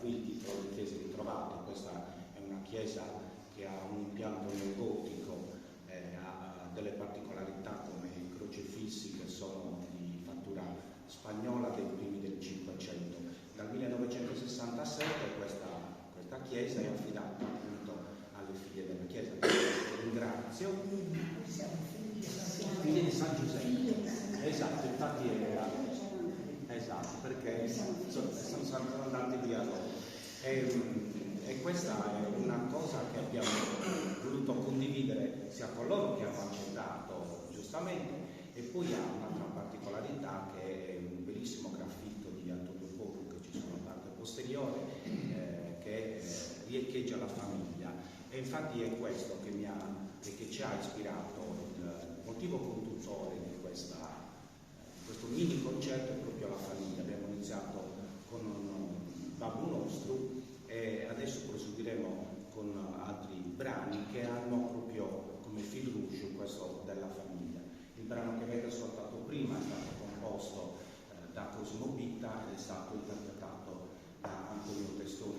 qui il titolo di chiesa ritrovato. Questa è una chiesa che ha un impianto neogotico, ha delle particolarità come i crocefissi che sono di fattura spagnola dei primi del Cinquecento. Dal 1967 questa chiesa è affidata appunto alle figlie della chiesa, che ringrazio. Figlie di San Giuseppe. Esatto, infatti era. Esatto, perché sono andati via loro. E questa è una cosa che abbiamo voluto condividere sia con loro che hanno accettato giustamente, e poi ha un'altra particolarità che è un bellissimo graffito di Antonio Porro che ci sono alla parte posteriore, che riecheggia la famiglia, e infatti è questo che ci ha ispirato. Il motivo conduttore di questo mini concerto è proprio la famiglia. Abbiamo iniziato con un Babbo Nostro e adesso proseguiremo con altri brani che hanno proprio come fil rouge questo della famiglia. Il brano che avete ascoltato prima è stato composto da Cosimo Bitta ed è stato interpretato da Antonio Testoni.